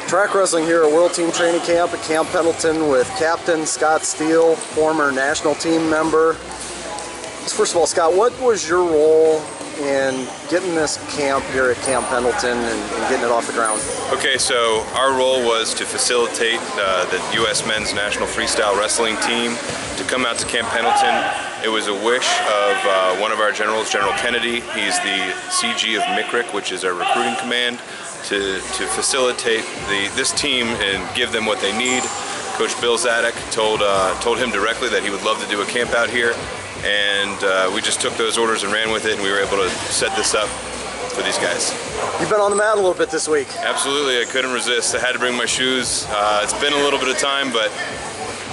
Track wrestling here at World Team Training Camp at Camp Pendleton with Captain Scott Steele, former national team member. First of all, Scott, what was your role in getting this camp here at Camp Pendleton and getting it off the ground? Okay, so our role was to facilitate the U.S. men's national freestyle wrestling team to come out to Camp Pendleton. It was a wish of one of our generals, General Kennedy. He's the CG of MCRIC, which is our recruiting command, to facilitate this team and give them what they need. Coach Bill Zadek told him directly that he would love to do a camp out here, and we just took those orders and ran with it, and we were able to set this up for these guys. You've been on the mat a little bit this week. Absolutely, I couldn't resist. I had to bring my shoes. It's been a little bit of time, but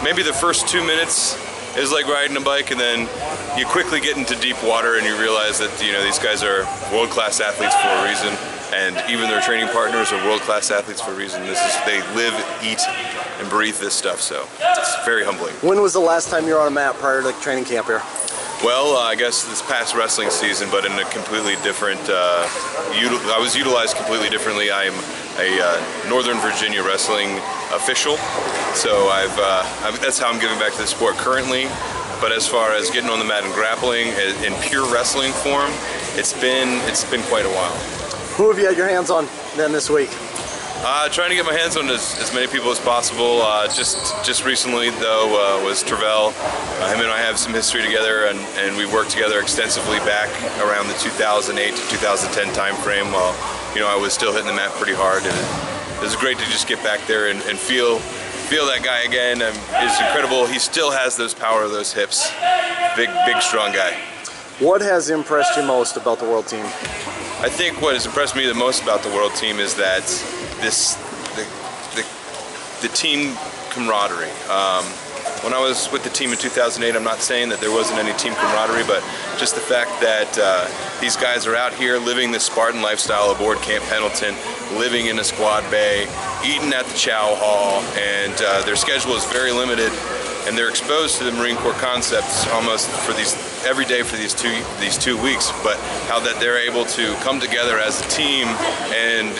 maybe the first 2 minutes is like riding a bike, and then you quickly get into deep water and you realize that these guys are world-class athletes for a reason, and even their training partners are world-class athletes for a reason. They live, eat, and breathe this stuff, so it's very humbling. When was the last time you were on a mat prior to training camp here? Well, I guess this past wrestling season, but in a completely different, I was utilized completely differently. I'm a Northern Virginia wrestling official, so that's how I'm giving back to the sport currently. But as far as getting on the mat and grappling in pure wrestling form, it's been quite a while. Who have you had your hands on then this week? Trying to get my hands on as many people as possible. Just recently, though, was Travell. Him and I have some history together, and we worked together extensively back around the 2008 to 2010 time frame while I was still hitting the mat pretty hard. And it was great to just get back there and feel that guy again. It's incredible. He still has those power of those hips. Big, strong guy. What has impressed you most about the World Team? I think what has impressed me the most about the World Team is that the team camaraderie. When I was with the team in 2008, I'm not saying that there wasn't any team camaraderie, but just the fact that these guys are out here living the Spartan lifestyle aboard Camp Pendleton, living in a squad bay, eating at the chow hall, and their schedule is very limited, and they're exposed to the Marine Corps concepts almost every day for these two weeks, but how that they're able to come together as a team and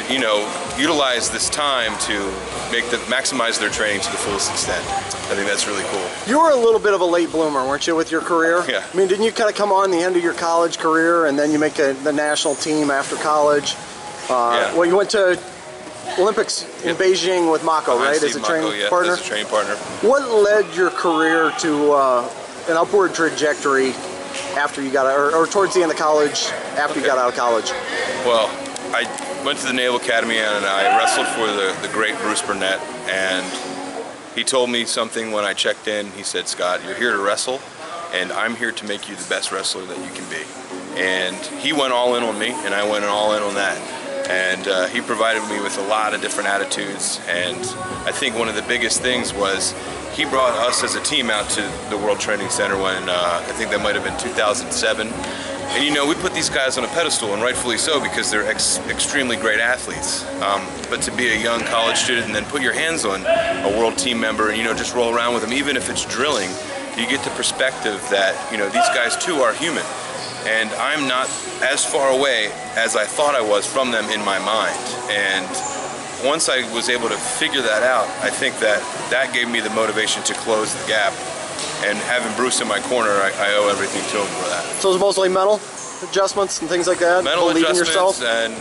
utilize this time to maximize their training to the fullest extent. I think that's really cool. You were a little bit of a late bloomer, weren't you, with your career? Yeah. I mean, didn't you kind of come on the end of your college career and then you make the national team after college? Yeah. Well, you went to Olympics in Beijing with Mako, right? As a training partner? As a training partner. What led your career to an upward trajectory after you got out, or towards the end of college, after you got out of college? Well, I went to the Naval Academy and I wrestled for the great Bruce Burnett, and he told me something when I checked in. He said, "Scott, you're here to wrestle, and I'm here to make you the best wrestler that you can be." And he went all in on me, and I went all in on that. And he provided me with a lot of different attitudes, and I think one of the biggest things was he brought us as a team out to the World Training Center when I think that might have been 2007. And we put these guys on a pedestal, and rightfully so, because they're extremely great athletes. But to be a young college student and then put your hands on a World Team member and just roll around with them, even if it's drilling, you get the perspective that these guys too are human. And I'm not as far away as I thought I was from them in my mind. And once I was able to figure that out, I think that gave me the motivation to close the gap. And having Bruce in my corner, I owe everything to him for that. So it's mostly mental adjustments and things like that? Mental Believing adjustments, yourself? and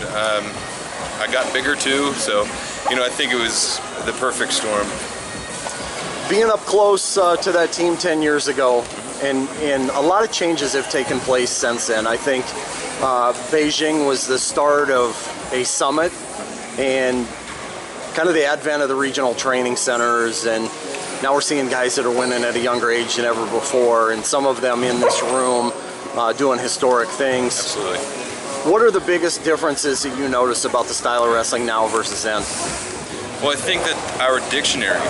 I got bigger too. So, I think it was the perfect storm. Being up close to that team 10 years ago, and a lot of changes have taken place since then. I think Beijing was the start of a summit and kind of the advent of the regional training centers, and now we're seeing guys that are winning at a younger age than ever before, and some of them in this room doing historic things. Absolutely. What are the biggest differences that you notice about the style of wrestling now versus then? Well, I think that our dictionary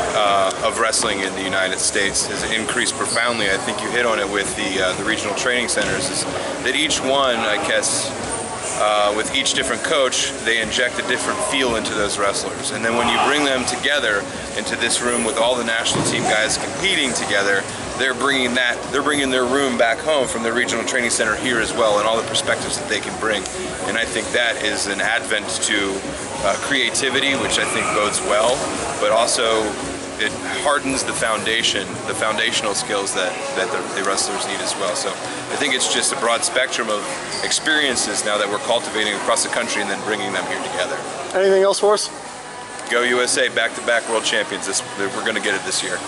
of wrestling in the United States has increased profoundly. I think you hit on it with the regional training centers, is that each one, I guess, with each different coach, they inject a different feel into those wrestlers. And then when you bring them together into this room with all the national team guys competing together, they're bringing their room back home from the regional training center here as well, and all the perspectives that they can bring. And I think that is an advent to creativity, which I think bodes well, but also it hardens the foundation, the foundational skills that the wrestlers need as well. So I think it's just a broad spectrum of experiences now that we're cultivating across the country and then bringing them here together. Anything else for us? Go USA, back-to-back world champions. We're going to get it this year.